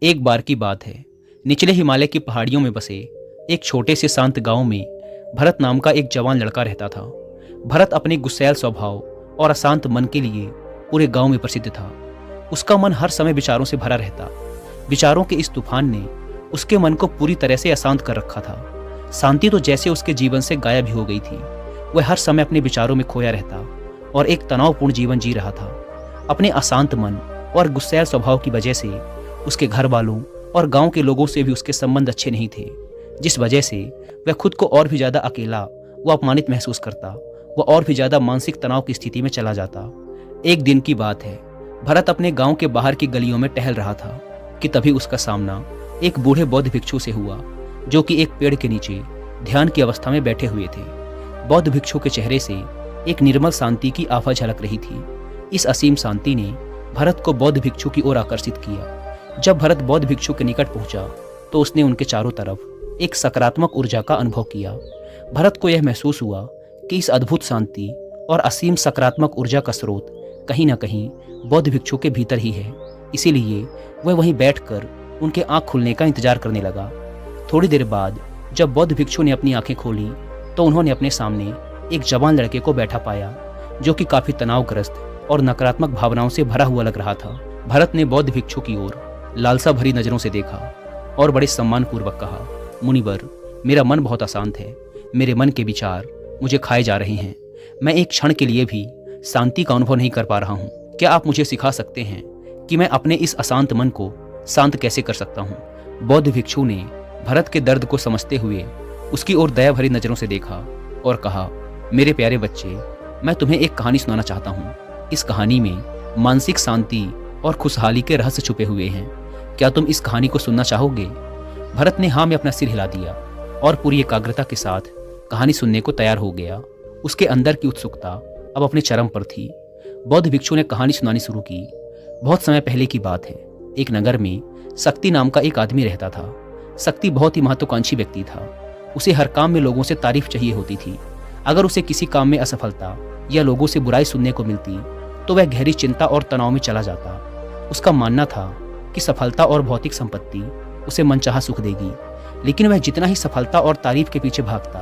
एक बार की बात है। निचले हिमालय की पहाड़ियों में बसे एक छोटे से शांत गांव में भरत नाम का एक जवान लड़का रहता था। भरत अपने गुस्सैल स्वभाव और अशांत मन के लिए पूरे गांव में प्रसिद्ध था। उसका मन हर समय विचारों से भरा रहता। विचारों के इस तूफान ने उसके मन को पूरी तरह से अशांत कर रखा था। शांति तो जैसे उसके जीवन से गायब ही हो गई थी। वह हर समय अपने विचारों में खोया रहता और एक तनावपूर्ण जीवन जी रहा था। अपने अशांत मन और गुस्सैल स्वभाव की वजह से उसके घर वालों और गांव के लोगों से भी उसके संबंध अच्छे नहीं थे, जिस वजह से वह खुद को और भी ज़्यादा अकेला व अपमानित महसूस करता। वह और भी ज़्यादा मानसिक तनाव की स्थिति में चला जाता। एक दिन की बात है, भरत अपने गांव के बाहर की गलियों में टहल रहा था कि तभी उसका सामना एक बूढ़े बौद्ध भिक्षु से हुआ, जो कि एक पेड़ के नीचे ध्यान की अवस्था में बैठे हुए थे। बौद्ध भिक्षु के चेहरे से एक निर्मल शांति की आभा झलक रही थी। इस असीम शांति ने भरत को बौद्ध भिक्षु की ओर आकर्षित किया। जब भरत बौद्ध भिक्षु के निकट पहुंचा तो उसने उनके चारों तरफ एक सकारात्मक ऊर्जा का अनुभव किया। भरत को यह महसूस हुआ कि इस अद्भुत शांति और असीम सकारात्मक ऊर्जा का स्रोत कहीं न कहीं बौद्ध भिक्षु के भीतर ही है। इसीलिए वह वहीं बैठकर उनके आंख खुलने का इंतजार करने लगा। थोड़ी देर बाद जब बौद्ध भिक्षु ने अपनी आंखें खोली तो उन्होंने अपने सामने एक जवान लड़के को बैठा पाया, जो कि काफी तनावग्रस्त और नकारात्मक भावनाओं से भरा हुआ लग रहा था। भरत ने बौद्ध भिक्षु की ओर लालसा भरी नजरों से देखा और बड़े सम्मानपूर्वक कहा, मुनिवर, मेरा मन बहुत अशांत है। मेरे मन के विचार मुझे खाए जा रहे हैं। मैं एक क्षण के लिए भी शांति का अनुभव नहीं कर पा रहा हूँ। क्या आप मुझे सिखा सकते हैं कि मैं अपने इस अशांत मन को शांत कैसे कर सकता हूँ? बौद्ध भिक्षु ने भरत के दर्द को समझते हुए उसकी ओर दया भरी नजरों से देखा और कहा, मेरे प्यारे बच्चे, मैं तुम्हें एक कहानी सुनाना चाहता हूँ। इस कहानी में मानसिक शांति और खुशहाली के रहस्य छुपे हुए हैं। क्या तुम इस कहानी को सुनना चाहोगे? भरत ने हाँ में अपना सिर हिला दिया और पूरी एकाग्रता के साथ कहानी सुनने को तैयार हो गया। उसके अंदर की उत्सुकता अब अपने चरम पर थी। बौद्ध भिक्षु ने कहानी सुनानी शुरू की। बहुत समय पहले की बात है। एक नगर में शक्ति नाम का एक आदमी रहता था। शक्ति बहुत ही महत्वाकांक्षी व्यक्ति था। उसे हर काम में लोगों से तारीफ चाहिए होती थी। अगर उसे किसी काम में असफलता या लोगों से बुराई सुनने को मिलती तो वह गहरी चिंता और तनाव में चला जाता। उसका मानना था कि सफलता और भौतिक संपत्ति उसे मनचाहा सुख देगी, लेकिन वह जितना ही सफलता और तारीफ के पीछे भागता,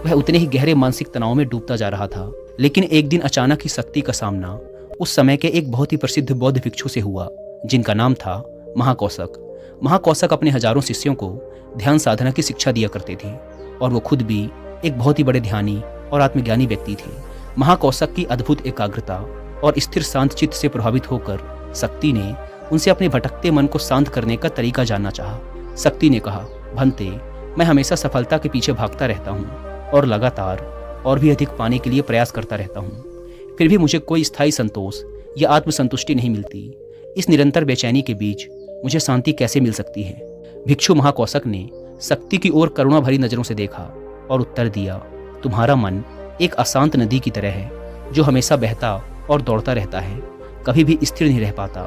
वह उतने ही गहरे मानसिक तनाव में डूबता जा रहा था। लेकिन एक दिन अचानक ही शक्ति का सामना उस समय के एक बहुत ही प्रसिद्ध बौद्ध भिक्षु से हुआ, जिनका नाम था महाकौशक। महाकौशक अपने हजारों शिष्यों को ध्यान साधना की शिक्षा दिया करते थे और वो खुद भी एक बहुत ही बड़े ध्यानी और आत्मज्ञानी व्यक्ति थे। महाकौशक की अद्भुत एकाग्रता और स्थिर शांत चित्त से प्रभावित होकर शक्ति ने उनसे अपने भटकते मन को शांत करने का तरीका जानना चाहा। शक्ति ने कहा, भंते, मैं हमेशा सफलता के पीछे भागता रहता हूँ और लगातार और भी अधिक पाने के लिए प्रयास करता रहता हूँ, फिर भी मुझे कोई स्थायी संतोष या आत्मसंतुष्टि नहीं मिलती। इस निरंतर बेचैनी के बीच मुझे शांति कैसे मिल सकती है? भिक्षु महाकौशक ने शक्ति की ओर करुणा भरी नजरों से देखा और उत्तर दिया, तुम्हारा मन एक अशांत नदी की तरह है, जो हमेशा बहता और दौड़ता रहता है, कभी भी स्थिर नहीं रह पाता।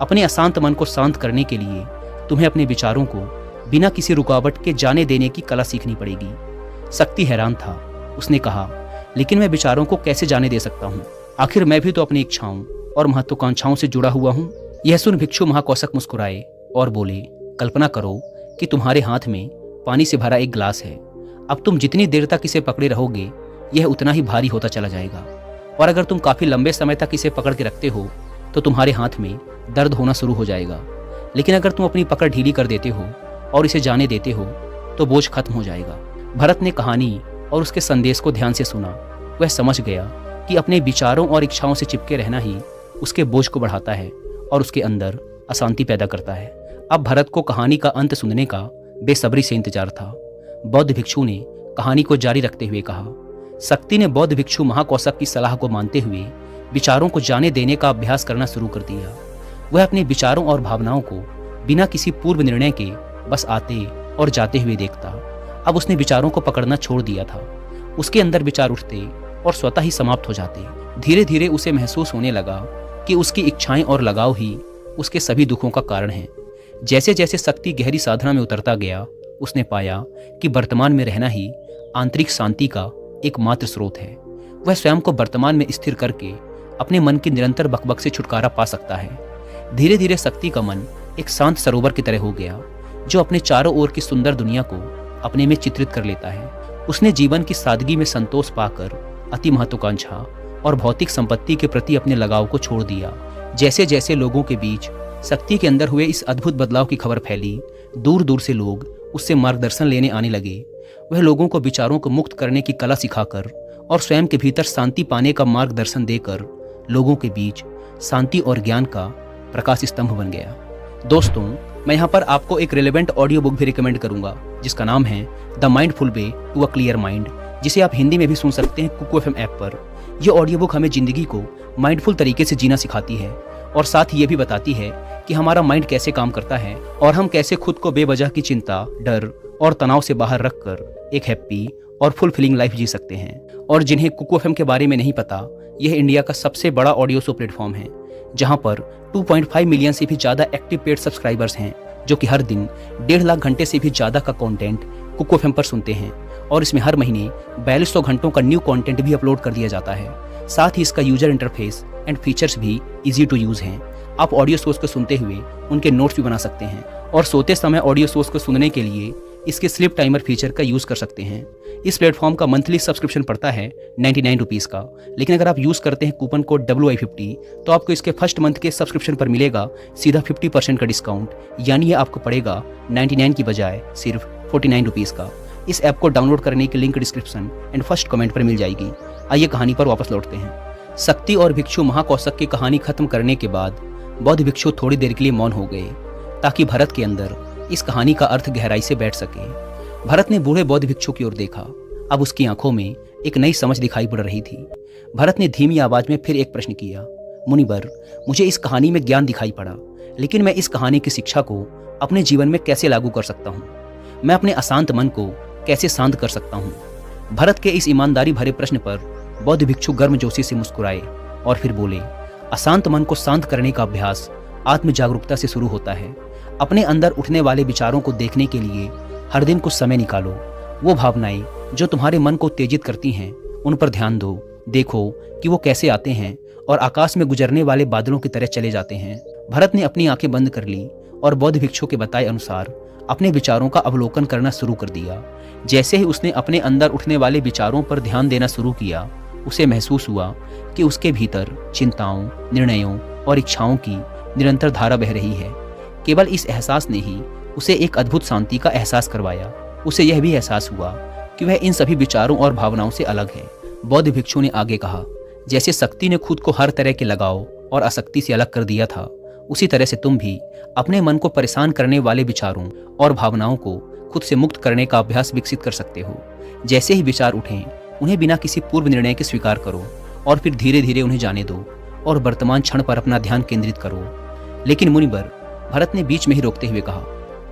अपने अशांत मन को शांत करने के लिए तुम्हें अपने विचारों को बिना किसी रुकावट के जाने देने की कला सीखनी पड़ेगी। शक्ति हैरान था। उसने कहा, लेकिन मैं विचारों को कैसे जाने दे सकता हूँ? आखिर मैं भी तो अपनी इच्छाओं और महत्वाकांक्षाओं से जुड़ा हुआ हूँ। यह सुन भिक्षु महाकौशक मुस्कुराए और बोले, कल्पना करो कि तुम्हारे हाथ में पानी से भरा एक गिलास है। अब तुम जितनी देर तक इसे पकड़े रहोगे, यह उतना ही भारी होता चला जाएगा, और अगर तुम काफी लंबे समय तक इसे पकड़ के रखते हो तो तुम्हारे हाथ में दर्द होना शुरू हो जाएगा। लेकिन अगर तुम अपनी पकड़ ढीली कर देते हो और इसे जाने देते हो तो बोझ खत्म हो जाएगा। भरत ने कहानी और उसके संदेश को ध्यान से सुना। वह समझ गया कि अपने विचारों और इच्छाओं से चिपके रहना ही उसके बोझ को बढ़ाता है और उसके अंदर अशांति पैदा करता है। अब भरत को कहानी का अंत सुनने का बेसब्री से इंतजार था। बौद्ध भिक्षु ने कहानी को जारी रखते हुए कहा, शक्ति ने बौद्ध भिक्षु महाकौशक की सलाह को मानते हुए विचारों को जाने देने का अभ्यास करना शुरू कर दिया। वह अपने विचारों और भावनाओं को बिना किसी पूर्व निर्णय के बस आते और जाते हुए देखता। अब उसने विचारों को पकड़ना छोड़ दिया था। उसके अंदर विचार उठते और स्वतः ही समाप्त हो जाते। धीरे धीरे उसे महसूस होने लगा कि उसकी इच्छाएं और लगाव ही उसके सभी दुखों का कारण है। जैसे जैसे शक्ति गहरी साधना में उतरता गया, उसने पाया कि वर्तमान में रहना ही आंतरिक शांति का एकमात्र स्रोत है। वह स्वयं को वर्तमान में स्थिर करके अपने मन की निरंतर बकबक से छुटकारा पा सकता है। धीरे धीरे शक्ति का मन एक शांत सरोवर की तरह हो गया जो अपने चारों ओर की सुंदर दुनिया को अपने में चित्रित कर लेता है। उसने जीवन की सादगी में संतोष पाकर अति महत्वाकांक्षा और भौतिक संपत्ति के प्रति अपने लगाव को छोड़ दिया। जैसे जैसे लोगों के बीच शक्ति के अंदर हुए इस अद्भुत बदलाव की खबर फैली, दूर दूर से लोग उससे मार्गदर्शन लेने आने लगे। वह लोगों को विचारों को मुक्त करने की कला सिखाकर और स्वयं के भीतर शांति पाने का मार्गदर्शन देकर लोगों के बीच शांति और ज्ञान का प्रकाश स्तंभ बन गया। दोस्तों, मैं यहाँ पर आपको एक रिलेवेंट ऑडियो बुक भी रिकमेंड करूंगा जिसका नाम है the mindful way to a clear mind, जिसे आप हिंदी में भी सुन सकते हैं कुकू एफएम ऐप पर। यह ऑडियो बुक हमें जिंदगी को माइंडफुल तरीके से जीना सिखाती है और साथ ही ये भी बताती है कि हमारा माइंड कैसे काम करता है और हम कैसे खुद को बेवजह की चिंता, डर और तनाव से बाहर रखकर एक हैप्पी और फुलफिलिंग लाइफ जी सकते हैं। और जिन्हें कुकू एफएम के बारे में नहीं पता, यह इंडिया का सबसे बड़ा ऑडियो शो प्लेटफॉर्म है जहां पर 2.5 मिलियन से भी ज़्यादा एक्टिव पेड सब्सक्राइबर्स हैं जो कि हर दिन 1.5 लाख घंटे से भी ज़्यादा का कंटेंट कुकू एफएम पर सुनते हैं। और इसमें हर महीने 4200 घंटों का न्यू कंटेंट भी अपलोड कर दिया जाता है। साथ ही इसका यूजर इंटरफेस एंड फीचर्स भी ईजी टू यूज़ हैं। आप ऑडियो सोर्स को सुनते हुए उनके नोट्स भी बना सकते हैं और सोते समय ऑडियो सोर्स को सुनने के लिए इसके स्लिप टाइमर फीचर का यूज़ कर सकते हैं। इस प्लेटफॉर्म का मंथली सब्सक्रिप्शन पड़ता है 99 रुपीज़ का, लेकिन अगर आप यूज़ करते हैं कूपन कोड WI50 तो आपको इसके फर्स्ट मंथ के सब्सक्रिप्शन पर मिलेगा सीधा 50% का डिस्काउंट, यानी ये आपको पड़ेगा 99 की बजाय सिर्फ 49 रुपीज़ का। इस ऐप को डाउनलोड करने की link description and first comment पर मिल जाएगी। आइए कहानी पर वापस लौटते हैं। शक्ति और भिक्षु महाकौशक की कहानी खत्म करने के बाद बौद्ध भिक्षु थोड़ी देर के लिए मौन हो गए ताकि भरत के अंदर इस कहानी का अर्थ गहराई से बैठ सके। भरत ने बूढ़े बौद्ध भिक्षु की ओर देखा। अब उसकी आंखों में एक नई समझ दिखाई पड़ रही थी। भरत ने धीमी आवाज में फिर एक प्रश्न किया, मुनिवर, मुझे इस कहानी में ज्ञान दिखाई पड़ा, लेकिन मैं इस कहानी की शिक्षा को अपने जीवन में कैसे लागू कर सकता हूँ? मैं अपने अशांत मन को कैसे शांत कर सकता हूँ? भरत के इस ईमानदारी भरे प्रश्न पर बौद्ध भिक्षु गर्मजोशी से मुस्कुराए और फिर बोले, अशांत मन को शांत करने का अभ्यास आत्म जागरूकता से शुरू होता है। अपने अंदर उठने वाले विचारों को देखने के लिए हर दिन कुछ समय निकालो। वो भावनाएं जो तुम्हारे मन को उत्तेजित करती हैं उन पर ध्यान दो। देखो कि वो कैसे आते हैं और आकाश में गुजरने वाले बादलों की तरह चले जाते हैं। भरत ने अपनी आंखें बंद कर ली और बौद्ध भिक्षु के बताए अनुसार अपने विचारों का अवलोकन करना शुरू कर दिया। जैसे ही उसने अपने अंदर उठने वाले विचारों पर ध्यान देना शुरू किया, उसे महसूस हुआ कि उसके भीतर चिंताओं, निर्णयों और इच्छाओं की निरंतर धारा बह रही है। केवल इस एहसास ने ही उसे एक अद्भुत शांति का एहसास करवाया। उसे यह भी एहसास हुआ कि वह इन सभी विचारों और भावनाओं से अलग है। बौद्ध भिक्षु ने आगे कहा, जैसे शक्ति ने खुद को हर तरह के लगाव और आसक्ति से अलग कर दिया था, उसी तरह से तुम भी अपने मन को परेशान करने वाले विचारों और भावनाओं को खुद से मुक्त करने का अभ्यास विकसित कर सकते हो। जैसे ही विचार उठें, उन्हें बिना किसी पूर्व निर्णय के स्वीकार करो और फिर धीरे धीरे उन्हें जाने दो और वर्तमान क्षण पर अपना ध्यान केंद्रित करो। लेकिन मुनिवर, भरत ने बीच में ही रोकते हुए कहा,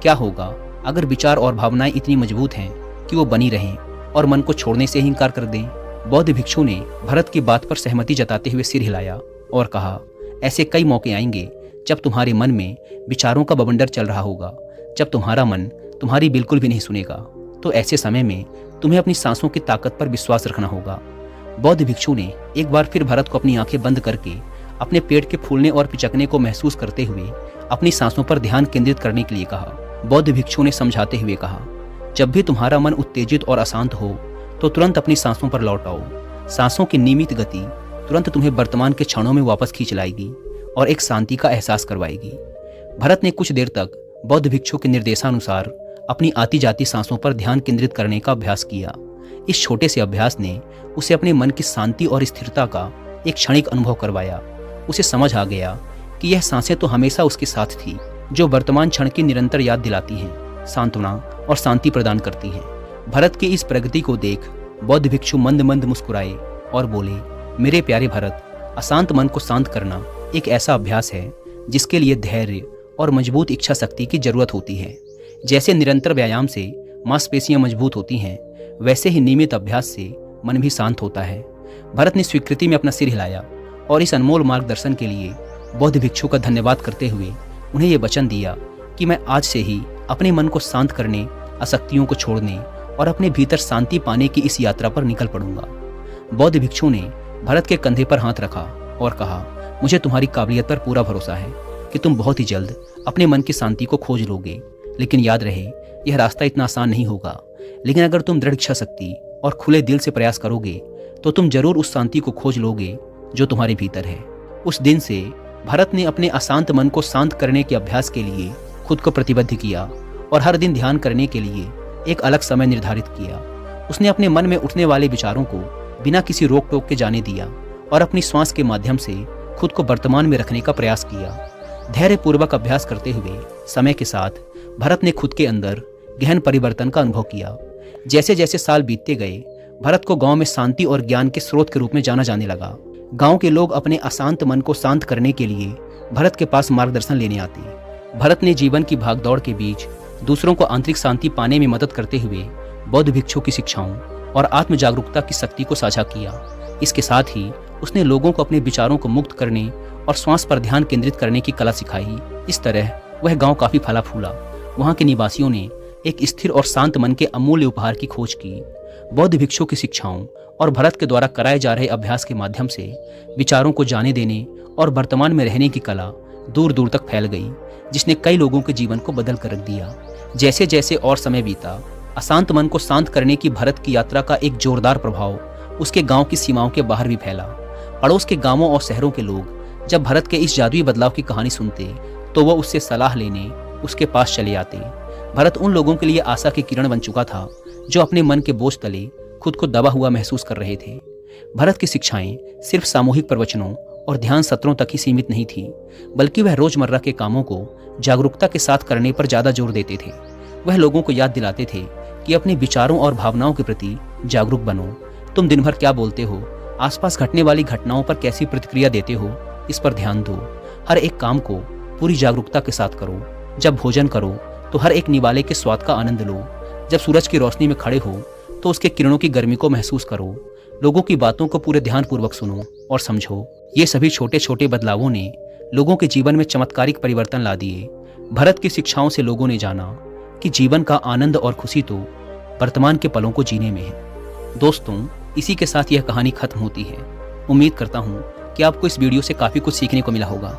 क्या होगा अगर विचार और भावनाएं इतनी मजबूत हैं कि वो बनी रहें और मन को छोड़ने से ही इनकार कर दें? बौद्ध भिक्षु ने भरत की बात पर सहमति जताते हुए सिर हिलाया और कहा, ऐसे कई मौके आएंगे जब तुम्हारे मन में विचारों का बवंडर चल रहा होगा, जब तुम्हारा मन तुम्हारी बिल्कुल भी नहीं सुनेगा। तो ऐसे समय में तुम्हें अपनी सांसों की ताकत पर विश्वास रखना होगा। बौद्ध भिक्षु ने एक बार फिर भरत को अपनी आंखें बंद करके अपने पेट के फूलने और पिचकने को महसूस करते हुए अपनी सांसों पर ध्यान केंद्रित करने के लिए कहा। बौद्ध भिक्षु ने समझाते हुए कहा, जब भी तुम्हारा मन उत्तेजित और अशांत हो तो तुरंत अपनी सांसों पर लौट आओ। सांसों की नियमित गति तुरंत तुम्हें वर्तमान के क्षणों में वापस खींच लाएगी और एक शांति का एहसास करवाएगी। भरत ने कुछ देर तक बौद्ध भिक्षु के निर्देशानुसार अपनी आती जाती सांसों पर ध्यान केंद्रित करने का अभ्यास किया। इस छोटे से अभ्यास ने उसे अपने मन की शांति और स्थिरता का एक क्षणिक अनुभव करवाया। उसे समझ आ गया कि यह सांसें तो हमेशा उसके साथ थी, जो वर्तमान क्षण की निरंतर याद दिलाती हैं, सांत्वना और शांति प्रदान करती हैं। भरत की इस प्रगति को देख बौद्ध भिक्षु मंद मंद मुस्कुराए और बोले, मेरे प्यारे भरत, अशांत मन को शांत करना एक ऐसा अभ्यास है जिसके लिए धैर्य और मजबूत इच्छा शक्ति की जरूरत होती है। जैसे निरंतर व्यायाम से मांसपेशियां मजबूत होती हैं, वैसे ही नियमित अभ्यास से मन भी शांत होता है। भरत ने स्वीकृति में अपना सिर हिलाया और इस अनमोल मार्गदर्शन के लिए बौद्ध भिक्षु का धन्यवाद करते हुए उन्हें यह वचन दिया कि मैं आज से ही अपने मन को शांत करने, आसक्तियों को छोड़ने और अपने भीतर शांति पाने की इस यात्रा पर निकल पड़ूंगा। बौद्ध भिक्षु ने भरत के कंधे पर हाथ रखा और कहा, मुझे तुम्हारी काबिलियत पर पूरा भरोसा है। कि तुम बहुत ही जल्द अपने मन की शांति को खोज लोगे। लेकिन याद रहे, यह रास्ता इतना आसान नहीं होगा, लेकिन अगर तुम दृढ़ इच्छा शक्ति और खुले दिल से प्रयास करोगे तो तुम जरूर उस शांति को खोज लोगे जो तुम्हारे भीतर है। उस दिन से भरत ने अपने अशांत मन को शांत करने के अभ्यास के लिए खुद को प्रतिबद्ध किया और हर दिन ध्यान करने के लिए एक अलग समय निर्धारित किया। उसने अपने मन में उठने वाले विचारों को बिना किसी रोक टोक के जाने दिया और अपनी श्वास के माध्यम से खुद को वर्तमान में रखने का प्रयास किया। धैर्यपूर्वक अभ्यास करते हुए समय के साथ भरत ने खुद के अंदर गहन परिवर्तन का अनुभव किया। जैसे जैसे साल बीतते गए, भरत को गांव में शांति और ज्ञान के स्रोत के रूप में जाना जाने लगा। गांव के लोग अपने अशांत मन को शांत करने के लिए भरत के पास मार्गदर्शन लेने आते। भरत ने जीवन की भागदौड़ के बीच दूसरों को आंतरिक शांति पाने में मदद करते हुए बौद्ध भिक्षुओं की शिक्षाओं और आत्म जागरूकता की शक्ति को साझा किया। इसके साथ ही उसने लोगों को अपने विचारों को मुक्त करने और श्वास पर ध्यान केंद्रित करने की कला सिखाई। इस तरह वह गांव काफी फला फूला। वहां के निवासियों ने एक स्थिर और शांत मन के अमूल्य उपहार की खोज की। बौद्ध भिक्षुओं की शिक्षाओं और भरत के द्वारा कराए जा रहे अभ्यास के माध्यम से विचारों को जाने देने और वर्तमान में रहने की कला दूर दूर तक फैल गई, जिसने कई लोगों के जीवन को बदल कर रख दिया। जैसे जैसे और समय बीता, अशांत मन को शांत करने की भरत की यात्रा का एक जोरदार प्रभाव उसके गांव की सीमाओं के बाहर भी फैला। पड़ोस के गांवों और शहरों के लोग जब भरत के इस जादुई बदलाव की कहानी सुनते तो वह उससे सलाह लेने उसके पास चले आते। भरत उन लोगों के लिए आशा की किरण बन चुका था जो अपने मन के बोझ तले खुद को दबा हुआ महसूस कर रहे थे। भरत की शिक्षाएं सिर्फ सामूहिक प्रवचनों और ध्यान सत्रों तक ही सीमित नहीं थी, बल्कि वह रोजमर्रा के कामों को जागरूकता के साथ करने पर ज्यादा जोर देते थे। वह लोगों को याद दिलाते थे कि अपने विचारों और भावनाओं के प्रति जागरूक बनो। तुम दिन भर क्या बोलते हो, आसपास घटने वाली घटनाओं पर कैसी प्रतिक्रिया देते हो, इस पर ध्यान दो। हर एक काम को पूरी जागरूकता के साथ करो। जब भोजन करो तो हर एक निवाले के स्वाद का आनंद लो। जब सूरज की रोशनी में खड़े हो तो उसके किरणों की गर्मी को महसूस करो। लोगों की बातों को पूरे ध्यानपूर्वक सुनो और समझो। ये सभी छोटे छोटे बदलावों ने लोगों के जीवन में चमत्कारिक परिवर्तन ला दिए। भरत की शिक्षाओं से लोगों ने जाना कि जीवन का आनंद और खुशी तो वर्तमान के पलों को जीने में है। दोस्तों, इसी के साथ यह कहानी खत्म होती है। उम्मीद करता हूँ कि आपको इस वीडियो से काफ़ी कुछ सीखने को मिला होगा।